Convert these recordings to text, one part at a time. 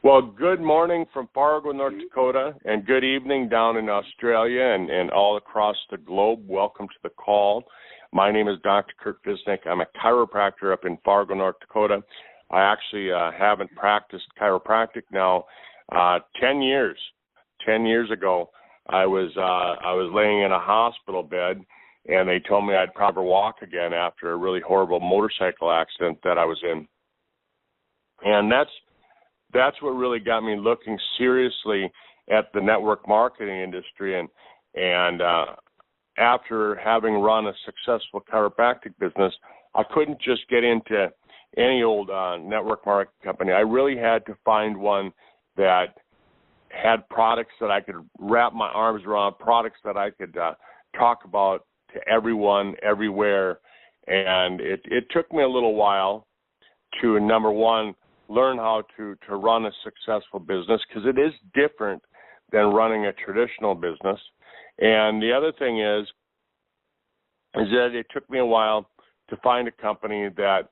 Well, good morning from Fargo, North Dakota, and good evening down in Australia and all across the globe. Welcome to the call. My name is Dr. Kurt Visnick. I'm a chiropractor up in Fargo, North Dakota. I actually haven't practiced chiropractic now 10 years. 10 years ago, I was laying in a hospital bed, and they told me I'd probably walk again after a really horrible motorcycle accident that I was in. And that's what really got me looking seriously at the network marketing industry. And after having run a successful chiropractic business, I couldn't just get into any old network marketing company. I really had to find one that had products that I could wrap my arms around, products that I could talk about to everyone, everywhere. And it took me a little while to, number one, learn how to run a successful business, because it is different than running a traditional business. And the other thing is that it took me a while to find a company that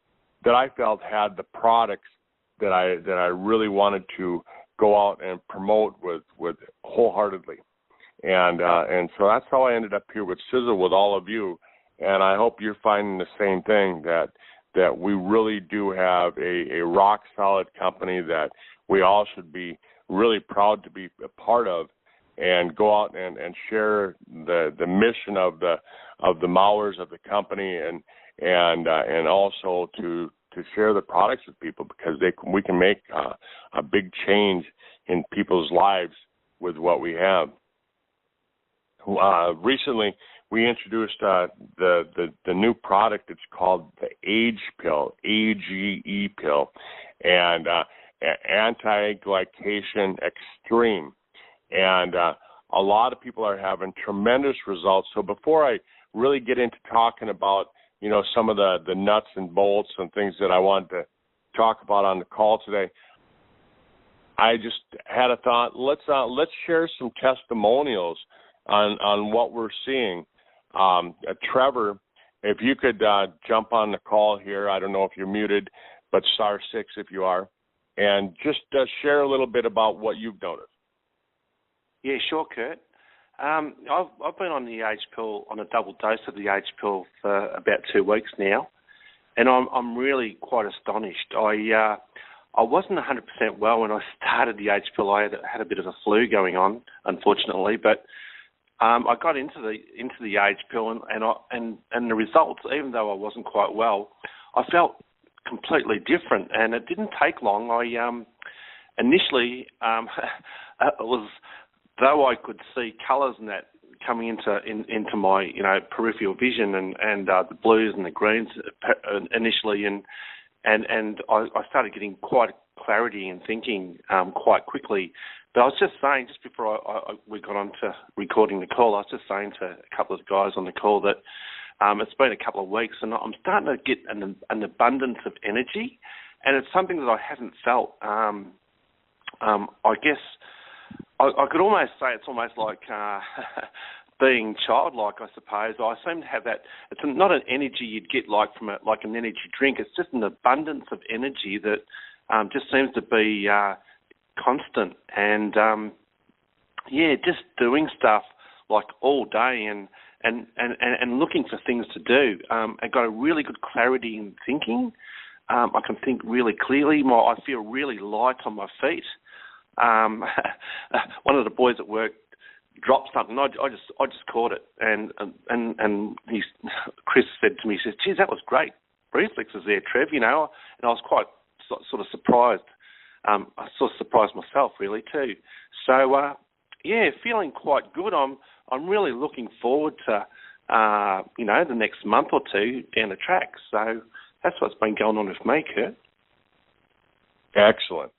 I felt had the products that I really wanted to go out and promote with wholeheartedly. And so that's how I ended up here with Sisel with all of you. And I hope you're finding the same thing, that we really do have a rock-solid company that we all should be really proud to be a part of, and go out and share the mission of the Mowers of the company, and also to share the products with people, because we can make a big change in people's lives with what we have. Recently, we introduced the new product. It's called the A.G.E pill, A.G.E pill, and anti-glycation extreme. And a lot of people are having tremendous results. So before I really get into talking about, some of the nuts and bolts and things that I wanted to talk about on the call today, I just had a thought. Let's share some testimonials on what we're seeing. Trevor, if you could jump on the call here. I don't know if you're muted, but *6 if you are, and just share a little bit about what you've noticed. Yeah, sure, Kurt. I've been on the A.G.E pill, on a double dose of the A.G.E pill for about 2 weeks now, and I'm really quite astonished. I wasn't 100% well when I started the A.G.E pill. I had a bit of a flu going on, unfortunately, but I got into the A.G.E pill, and the results, even though I wasn't quite well, I felt completely different, and it didn't take long. I initially it was, though I could see colours and that coming into my peripheral vision, and the blues and the greens initially, and I started getting quite clarity and thinking quite quickly. But I was just saying, just before we got on to recording the call, I was just saying to a couple of guys on the call that it's been a couple of weeks, and I'm starting to get an abundance of energy, and it's something that I haven't felt. I guess I could almost say it's almost like being childlike, I suppose. I seem to have that. It's not an energy you'd get like from like an energy drink. It's just an abundance of energy that just seems to be constant, and just doing stuff like all day and looking for things to do. I've got a really good clarity in thinking. I can think really clearly. I feel really light on my feet. One of the boys at work dropped something. I just caught it, and Chris said to me, he says, "Geez, that was great reflexes there, Trev." And I was quite sort of surprised. I sort of surprised myself really too. So feeling quite good. I'm really looking forward to the next month or two down the track. So that's what's been going on with me, Kurt. Excellent.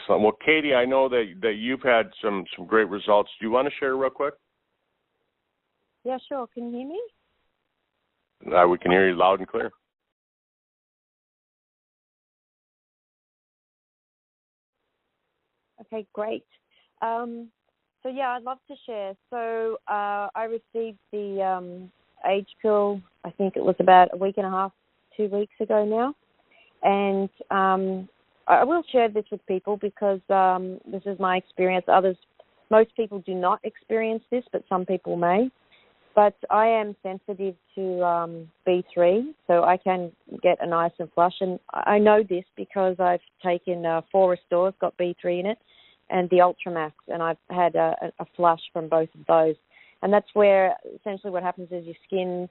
Well, Katie, I know that you've had some great results. Do you want to share real quick? Yeah, sure. Can you hear me? We can hear you loud and clear. Okay, great. I'd love to share. So I received the A.G.E pill, I think it was about a week and a half, 2 weeks ago now. And I will share this with people because this is my experience. Most people do not experience this, but some people may. But I am sensitive to B3, so I can get a nice and flush. And I know this because I've taken 4 Restores, got B3 in it, and the Ultramax, and I've had a flush from both of those. And that's where essentially what happens is your skin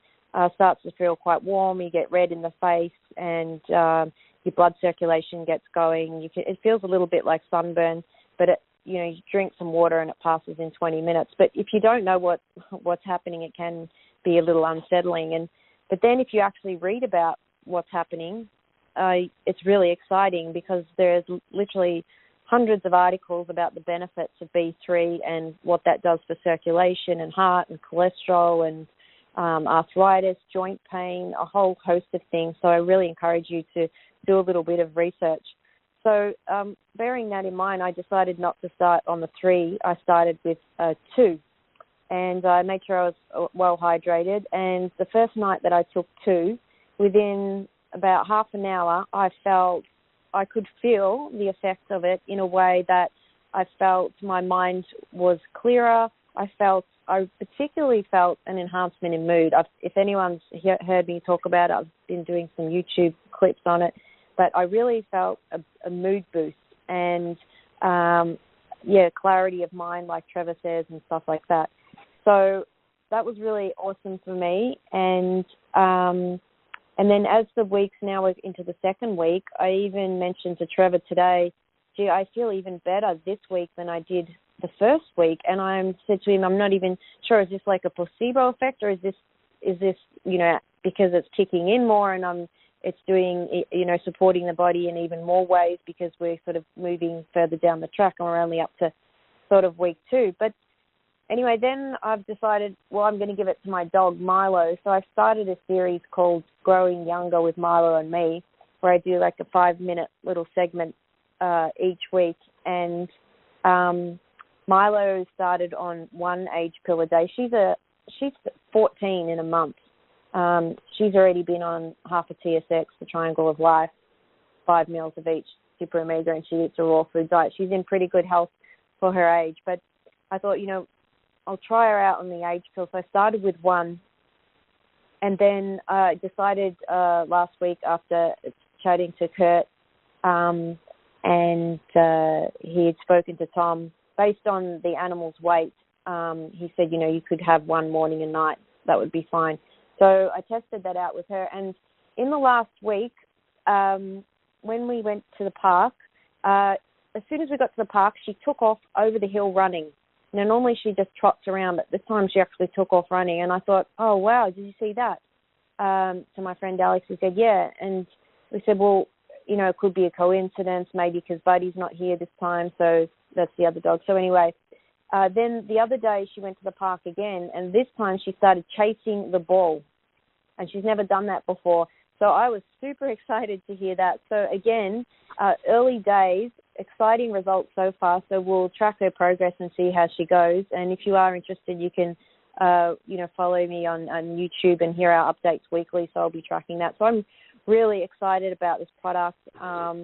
starts to feel quite warm, you get red in the face, and your blood circulation gets going. It feels a little bit like sunburn, but you drink some water and it passes in 20 minutes. But if you don't know what's happening, it can be a little unsettling. But then if you actually read about what's happening, it's really exciting because there's literally hundreds of articles about the benefits of B3 and what that does for circulation and heart and cholesterol and arthritis, joint pain, a whole host of things. So I really encourage you to do a little bit of research. So bearing that in mind, I decided not to start on the 3. I started with 2. And I made sure I was well hydrated. And the first night that I took 2, within about half an hour, I could feel the effects of it in a way that I felt my mind was clearer. I particularly felt an enhancement in mood. If anyone's heard me talk about it, I've been doing some YouTube clips on it. But I really felt a mood boost and, clarity of mind, like Trevor says, and stuff like that. So that was really awesome for me. And then as the weeks now we're into the second week, I even mentioned to Trevor today, gee, I feel even better this week than I did the first week. And I said to him, I'm not even sure, is this like a placebo effect, or is this because it's kicking in more and it's doing, supporting the body in even more ways because we're sort of moving further down the track and we're only up to sort of week 2. But anyway, then I've decided, well, I'm going to give it to my dog, Milo. So I've started a series called Growing Younger with Milo and Me, where I do like a 5-minute little segment each week. And Milo started on 1 age pill a day. She's 14 in a month. She's already been on half a TSX, the Triangle of Life, 5 meals of each super omega, and she eats a raw food diet. She's in pretty good health for her age. But I thought, I'll try her out on the age pill. So I started with 1, and then I decided last week after chatting to Kurt, and he had spoken to Tom, based on the animal's weight, he said, you could have 1 morning and night. That would be fine. So I tested that out with her. And in the last week, when we went to the park, as soon as we got to the park, she took off over the hill running. Now, normally she just trots around, but this time she actually took off running. And I thought, oh, wow, did you see that? To my friend Alex, who said, yeah. And we said, well, it could be a coincidence, maybe because Buddy's not here this time, so that's the other dog. So anyway, then the other day she went to the park again, and this time she started chasing the ball. And she's never done that before. So I was super excited to hear that. So again, early days, exciting results so far. So we'll track her progress and see how she goes. And if you are interested, you can, follow me on YouTube and hear our updates weekly. So I'll be tracking that. So I'm really excited about this product. I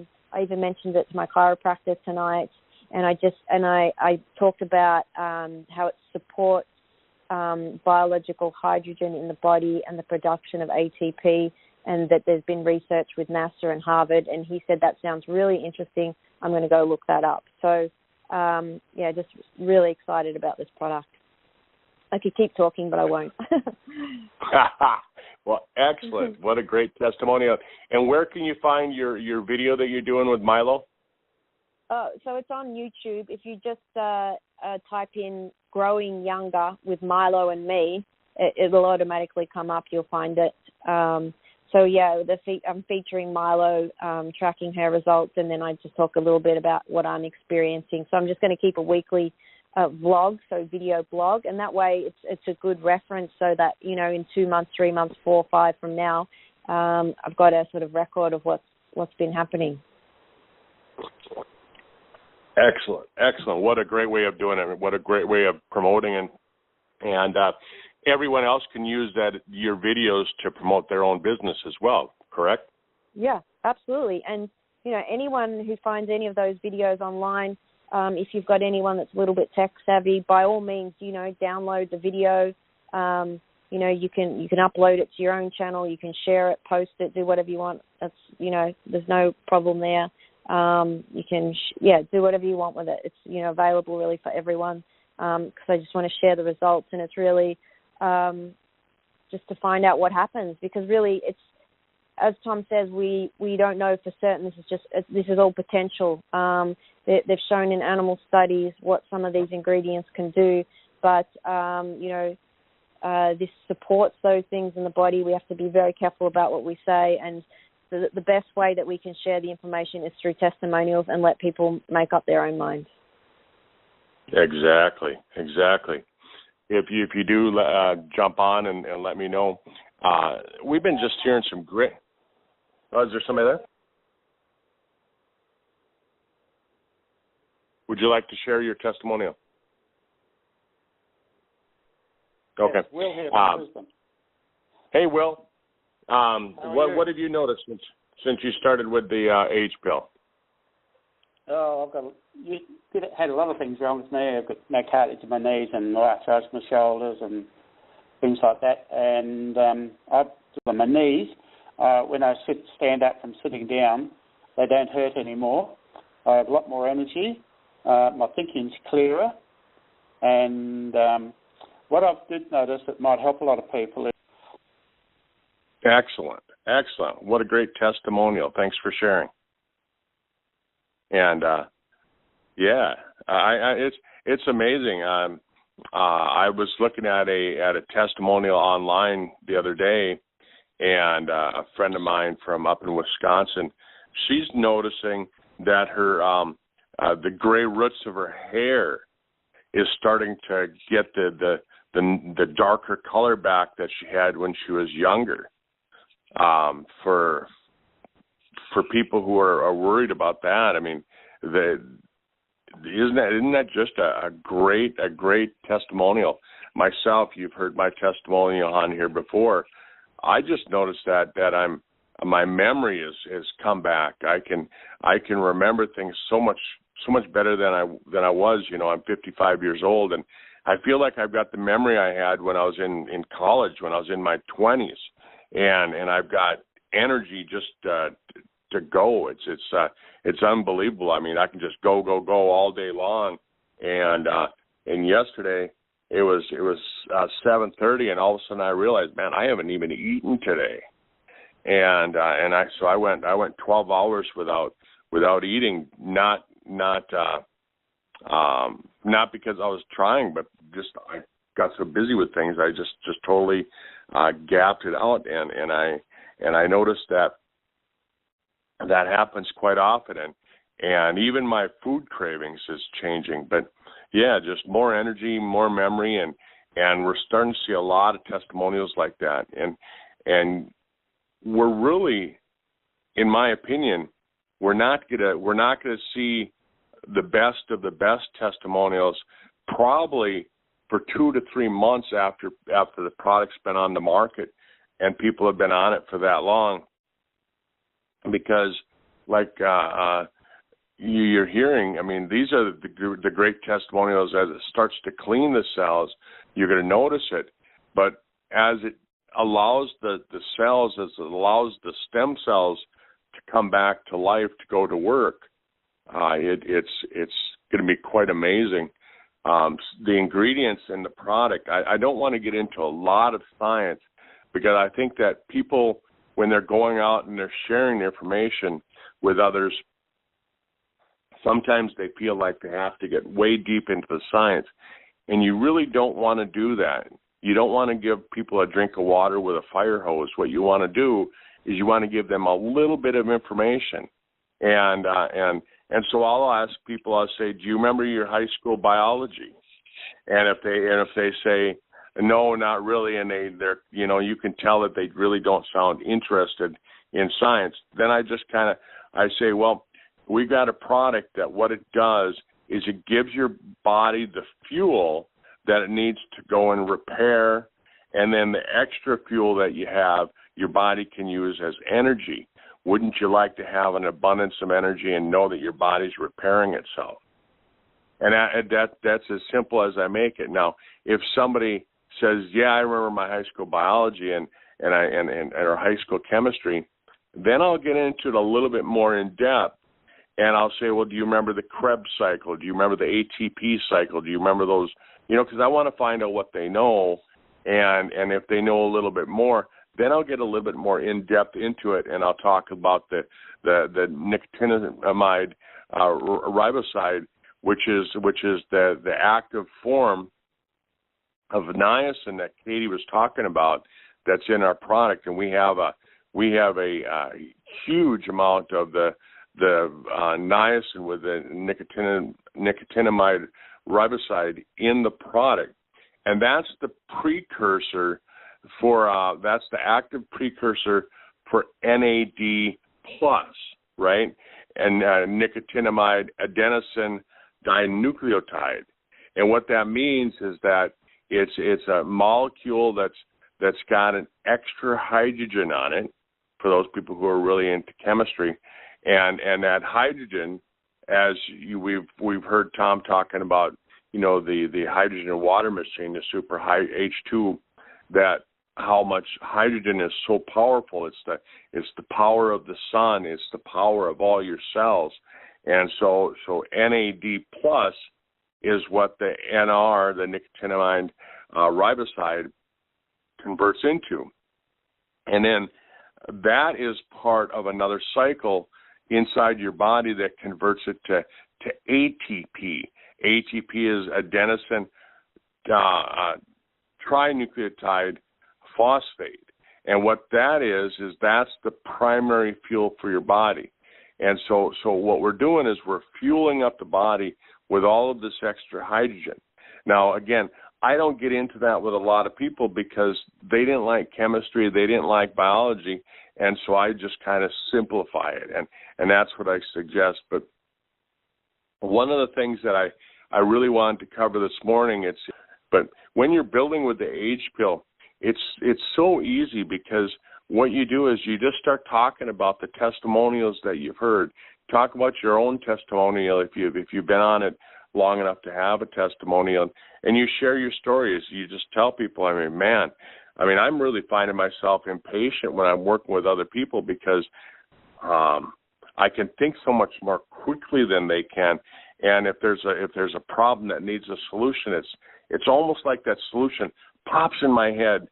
even mentioned it to my chiropractor tonight. And I talked about how it supports biological hydrogen in the body and the production of ATP, and that there's been research with NASA and Harvard, and he said that sounds really interesting. I'm going to go look that up. So, just really excited about this product. I could keep talking, but I won't. Well, excellent. What a great testimonial. And where can you find your video that you're doing with Milo? So it's on YouTube. If you just type in Growing Younger with Milo and Me, it'll automatically come up. You'll find it. I'm featuring Milo, tracking her results, and then I just talk a little bit about what I'm experiencing. So I'm just going to keep a weekly vlog, so video blog, and that way it's a good reference so that, in 2 months, 3 months, 4 or 5 from now, I've got a sort of record of what's been happening. Excellent. What a great way of doing it. What a great way of promoting and everyone else can use your videos to promote their own business as well, correct? Yeah, absolutely. And anyone who finds any of those videos online, if you've got anyone that's a little bit tech savvy, by all means, download the video. You can upload it to your own channel. You can share it, post it, do whatever you want. That's, there's no problem there. You can, do whatever you want with it. It's, available really for everyone, because I just want to share the results, and it's really just to find out what happens, because really it's, as Tom says, we don't know for certain. This is all potential. They've shown in animal studies what some of these ingredients can do, but this supports those things in the body. We have to be very careful about what we say, and the best way that we can share the information is through testimonials and let people make up their own minds. Exactly. If you do jump on and let me know. We've been just hearing some great. Oh, is there somebody there? Would you like to share your testimonial? Okay. Yes, Will here from Brisbane. Hey, Will. What have you noticed since you started with the A.G.E pill? Oh, had a lot of things wrong with me. I've got no cartilage in my knees and arthritis in my shoulders and things like that. And on my knees, when I stand up from sitting down, they don't hurt anymore. I have a lot more energy. My thinking's clearer. And what I did notice that might help a lot of people is... Excellent. What a great testimonial. Thanks for sharing. And it's amazing. I was looking at a testimonial online the other day, and a friend of mine from up in Wisconsin, she's noticing that her the gray roots of her hair is starting to get the darker color back that she had when she was younger. For people who are worried about that, I mean, isn't that just a great testimonial? Myself, you've heard my testimonial on here before. I just noticed that my memory has come back. I can remember things so much better than I was. I'm 55 years old, and I feel like I've got the memory I had when I was in college, when I was in my 20s, and I've got energy just to go. It's unbelievable. I mean, I can just go all day long. And yesterday it was 7:30, and all of a sudden I realized, man, I haven't even eaten today. And I went 12 hours without eating, not because I was trying, but just I got so busy with things, I just totally gapped it out, and I noticed that happens quite often, and even my food cravings is changing. But yeah, just more energy, more memory, and we're starting to see a lot of testimonials like that, and we're really, in my opinion, we're not gonna see the best of the best testimonials probably for 2 to 3 months after the product's been on the market and people have been on it for that long, because like you're hearing, I mean, these are the great testimonials. As it starts to clean the cells, you're going to notice it, but as it allows the cells, as it allows the stem cells to come back to life, to go to work, it's going to be quite amazing. The ingredients in the product, I don't want to get into a lot of science, because I think that people, when they're going out and they're sharing the information with others, sometimes they feel like they have to get way deep into the science, and you really don't want to do that. You don't want to give people a drink of water with a fire hose. What you want to do is you want to give them a little bit of information, and so I'll ask people, I'll say, do you remember your high school biology? And if they say no, not really, and they're you can tell that they really don't sound interested in science, then I just I say, well, we got a product that what it does is it gives your body the fuel that it needs to go and repair, and then the extra fuel that you have, your body can use as energy. Wouldn't you like to have an abundance of energy and know that your body's repairing itself? And that's as simple as I make it. Now, if somebody says, yeah, I remember my high school biology and or high school chemistry, then I'll get into it a little bit more in depth. And I'll say, well, do you remember the Krebs cycle? Do you remember the ATP cycle? Do you remember those? Because I want to find out what they know. And if they know a little bit more, then I'll get a little bit more in-depth into it, and I'll talk about the nicotinamide riboside, which is the active form of niacin that Katie was talking about that's in our product. And we have a huge amount of the niacin with the nicotinamide riboside in the product, and that's the precursor that's the active precursor for NAD plus, right? And nicotinamide adenosine dinucleotide. And what that means is that it's a molecule that's got an extra hydrogen on it, for those people who are really into chemistry, and that hydrogen, as we've heard Tom talking about, the hydrogen and water machine, the super high H2, that how much hydrogen is so powerful. It's the power of the sun. It's the power of all your cells. And so NAD plus is what the NR, the nicotinamide riboside, converts into. And then that is part of another cycle inside your body that converts it to ATP. ATP is adenosine trinucleotide phosphate. And what that is that's the primary fuel for your body. And so what we're doing is we're fueling up the body with all of this extra hydrogen. Now, again, I don't get into that with a lot of people because they didn't like chemistry, they didn't like biology, and so I just kind of simplify it, and that's what I suggest. But one of the things that I really wanted to cover this morning, but when you're building with the A.G.E pill, it's so easy, because what you do is you just start talking about the testimonials that you've heard. Talk about your own testimonial if you've been on it long enough to have a testimonial, and you share your stories. You just tell people, I'm really finding myself impatient when I'm working with other people, because I can think so much more quickly than they can. And if there's a problem that needs a solution, it's almost like that solution pops in my head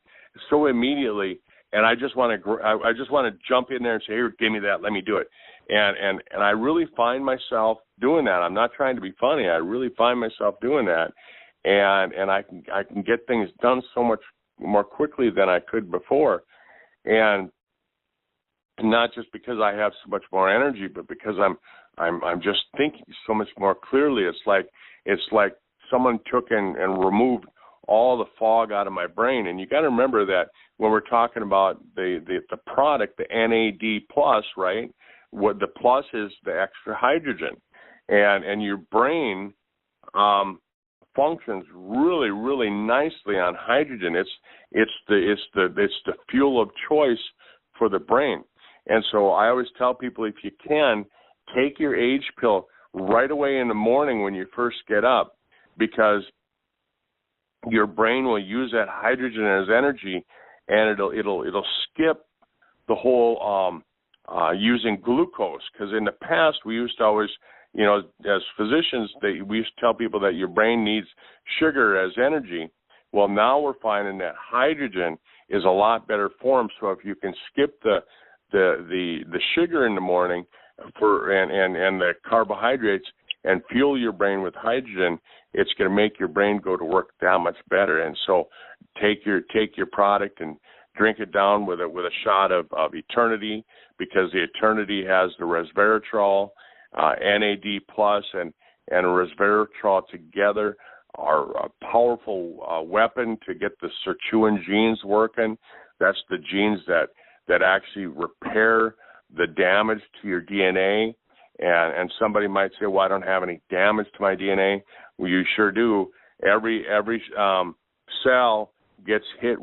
so immediately, and I just want to jump in there and say, here, give me that, let me do it. And I really find myself doing that. I'm not trying to be funny. I really find myself doing that, and I can get things done so much more quickly than I could before, and not just because I have so much more energy, but because I'm just thinking so much more clearly. It's like someone took and removed all the fog out of my brain. And you got to remember that when we're talking about the product, the NAD plus, right? What the plus is the extra hydrogen, and your brain functions really, really nicely on hydrogen. It's the fuel of choice for the brain. And so I always tell people, if you can, take your A.G.E pill right away in the morning when you first get up, because your brain will use that hydrogen as energy, and it'll skip the whole using glucose. Because in the past we used to always, as physicians, we used to tell people that your brain needs sugar as energy. Well, now we're finding that hydrogen is a lot better form. So if you can skip the sugar in the morning and the carbohydrates and fuel your brain with hydrogen, it's going to make your brain go to work that much better. And so take your product and drink it down with a shot of Eternity, because the Eternity has the resveratrol, NAD plus, and resveratrol together are a powerful weapon to get the sirtuin genes working. That's the genes that actually repair the damage to your DNA. And somebody might say, well, I don't have any damage to my DNA. Well, you sure do. Every cell gets hit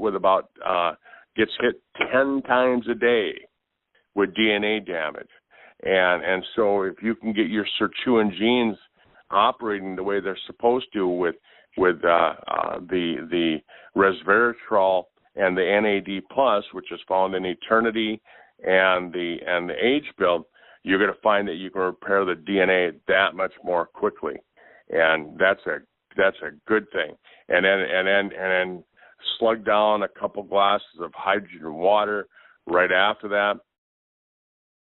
10 times a day with DNA damage. And so if you can get your sirtuin genes operating the way they're supposed to with the resveratrol and the NAD plus, which is found in Eternity and the A.G.E pill, you're going to find that you can repair the DNA that much more quickly, and that's a good thing. And then slug down a couple glasses of hydrogen water right after that,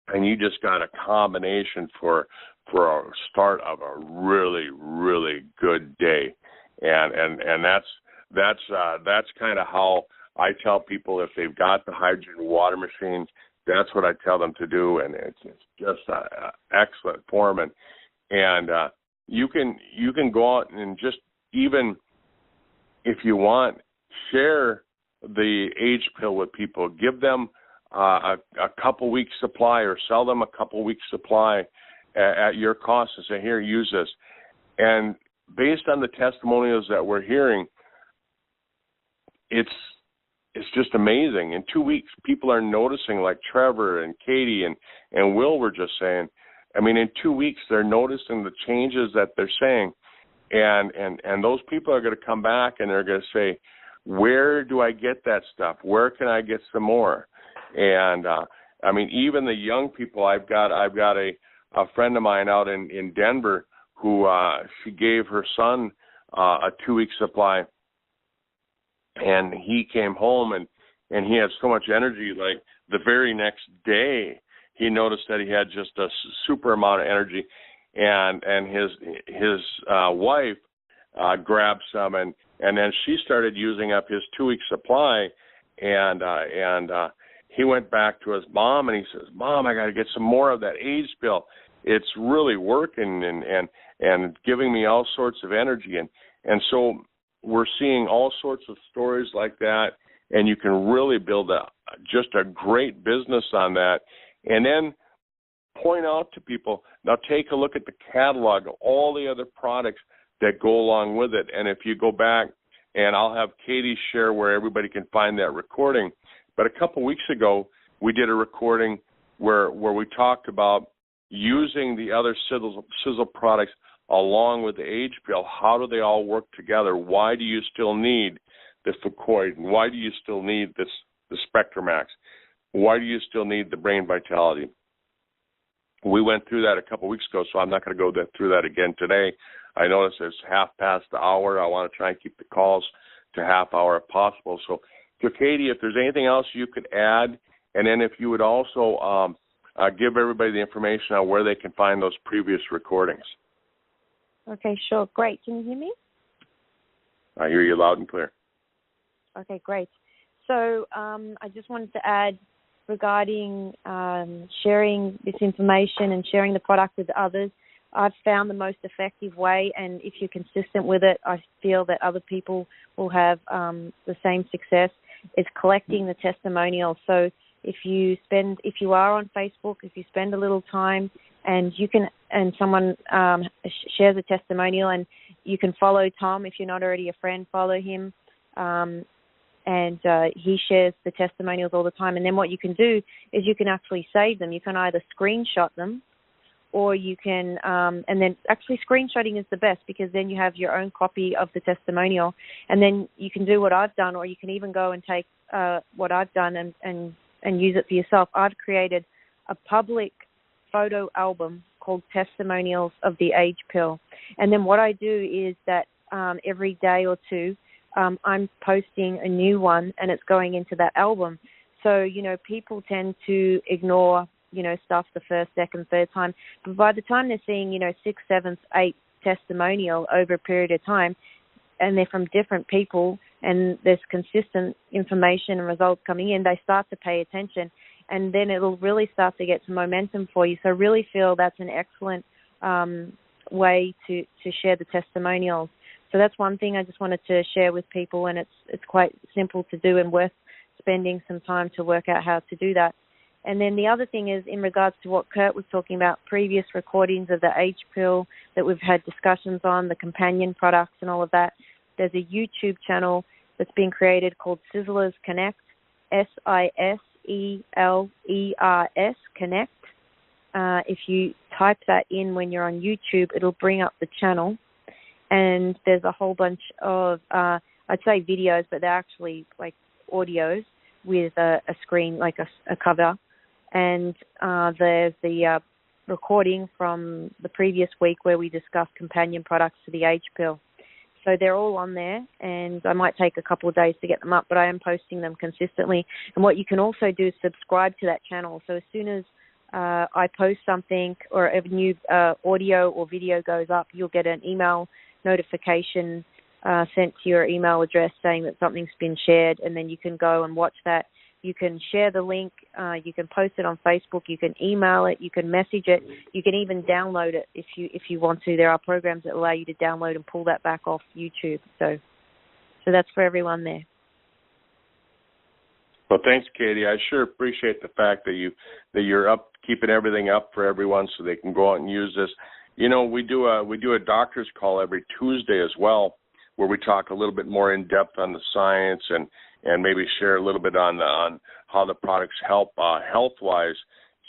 and you just got a combination for a start of a really, really good day. And that's kind of how I tell people, if they've got the hydrogen water machine, that's what I tell them to do, and it's just an excellent form. And you can go out and just, even if you want, share the A.G.E pill with people. Give them a couple weeks supply, or sell them a couple weeks supply at your cost, and say, here, use this. And based on the testimonials that we're hearing, it's just amazing. In 2 weeks, people are noticing, like Trevor and Katie and Will were just saying. I mean, in 2 weeks, they're noticing the changes that they're saying. And those people are going to come back and they're going to say, where do I get that stuff? Where can I get some more? And I mean, even the young people, I've got a friend of mine out in Denver who she gave her son a 2-week supply, and he came home and he had so much energy. Like the very next day, he noticed that he had just a super amount of energy, and his wife grabbed some, and then she started using up his 2-week supply, and he went back to his mom and he says, Mom, I got to get some more of that A.G.E pill. It's really working and giving me all sorts of energy. And so we're seeing all sorts of stories like that, and you can really build just a great business on that. And then point out to people, now take a look at the catalog of all the other products that go along with it. And if you go back, and I'll have Katie share where everybody can find that recording, but a couple weeks ago, we did a recording where we talked about using the other Sisel products along with the A.G.E pill. How do they all work together? Why do you still need the Fucoid? And why do you still need the Spectramax? Why do you still need the Brain Vitality? We went through that a couple weeks ago, so I'm not going to go through that again today. I notice it's 1/2 past the hour. I want to try and keep the calls to half hour if possible. So Katie, if there's anything else you could add, and then if you would also give everybody the information on where they can find those previous recordings. Okay, sure. Great. Can you hear me? I hear you loud and clear. Okay, great. So I just wanted to add regarding sharing this information and sharing the product with others. I've found the most effective way, and if you're consistent with it, I feel that other people will have the same success, is collecting the testimonials. So if you are on Facebook, if you spend a little time and someone shares a testimonial, and you can follow Tom, if you're not already a friend, follow him, and he shares the testimonials all the time. And then what you can do is you can actually save them. You can either screenshot them, or you can, and then actually screenshotting is the best, because then you have your own copy of the testimonial, and then you can do what I've done, or you can even go and take what I've done and use it for yourself. I've created a public photo album called Testimonials of the A.G.E pill, and then what I do is that every day or two, I'm posting a new one, and it's going into that album. So, people tend to ignore stuff the first, second, third time. But by the time they're seeing, 6th, 7th, 8th testimonial over a period of time, and they're from different people, and there's consistent information and results coming in, they start to pay attention, and then it'll really start to get some momentum for you. So I really feel that's an excellent way to share the testimonials. So that's one thing I just wanted to share with people, and it's quite simple to do and worth spending some time to work out how to do that. And then the other thing is, in regards to what Kurt was talking about, previous recordings of the A.G.E pill that we've had discussions on, the companion products and all of that, there's a YouTube channel that's been created called Siselers Connect, Siselers Connect. If you type that in when you're on YouTube, it'll bring up the channel. And there's a whole bunch of, I'd say videos, but they're actually like audios with a screen, like a cover. And there's the recording from the previous week where we discussed companion products to the A.G.E pill. So they're all on there, and I might take a couple of days to get them up, but I am posting them consistently. And what you can also do is subscribe to that channel. So as soon as I post something or a new audio or video goes up, you'll get an email notification sent to your email address saying that something's been shared, and then you can go and watch that. You can share the link, you can post it on Facebook, you can email it, you can message it, you can even download it if you want to. There are programs that allow you to download and pull that back off YouTube. So that's for everyone there. Well, thanks, Katie. I sure appreciate the fact that you're up, keeping everything up for everyone so they can go out and use this. You know, we do a doctor's call every Tuesday as well, where we talk a little bit more in depth on the science and maybe share a little bit on how the products help health-wise,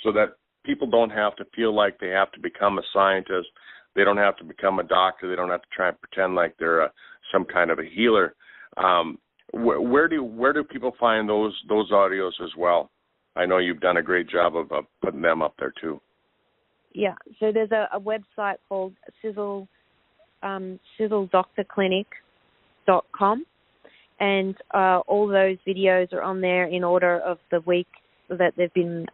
so that people don't have to feel like they have to become a scientist. They don't have to become a doctor. They don't have to try and pretend like they're some kind of a healer. Where do people find those audios as well? I know you've done a great job of putting them up there too. Yeah, so there's a website called siseldoctorclinic.com. And all those videos are on there in order of the week that they've been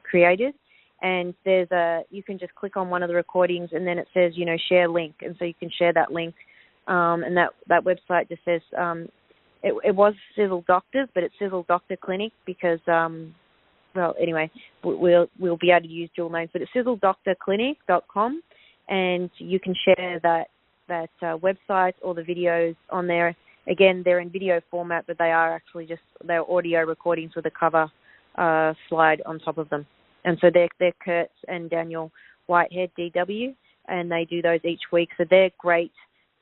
created. And you can just click on one of the recordings, and then it says, share link. And so you can share that link. And that website just says, it was Sisel Doctors, but it's Sisel Doctor Clinic because, well, anyway, we'll be able to use dual names. But it's siseldoctorclinic.com, and you can share that website or the videos on there. Again, they're in video format, but they are actually they're audio recordings with a cover slide on top of them. And so they're Kurt and Daniel Whitehead, DW, and they do those each week. So they're great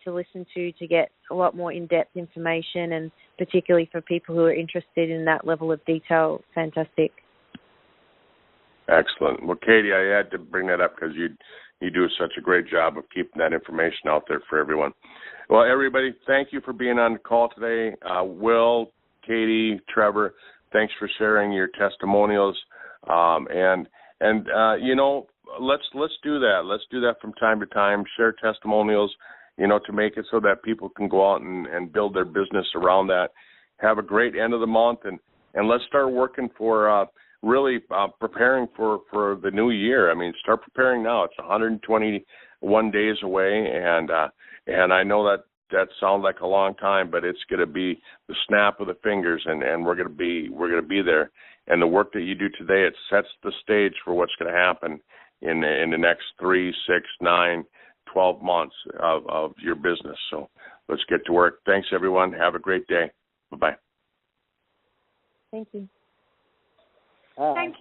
to listen to get a lot more in-depth information, and particularly for people who are interested in that level of detail, fantastic. Excellent. Well, Katie, I had to bring that up because you do such a great job of keeping that information out there for everyone. Well, everybody, thank you for being on the call today. Will, Katie, Trevor, thanks for sharing your testimonials. Let's do that. Let's do that from time to time. Share testimonials, to make it so that people can go out and build their business around that. Have a great end of the month, and let's start working for really preparing for the new year. I mean, start preparing now. It's 121 days away, and I know that sounds like a long time, but it's going to be the snap of the fingers, and we're going to be there. And the work that you do today, it sets the stage for what's going to happen in the next 3, 6, 9, 12 months of your business. So let's get to work. Thanks, everyone. Have a great day. Bye-bye. Thank you. Thank you.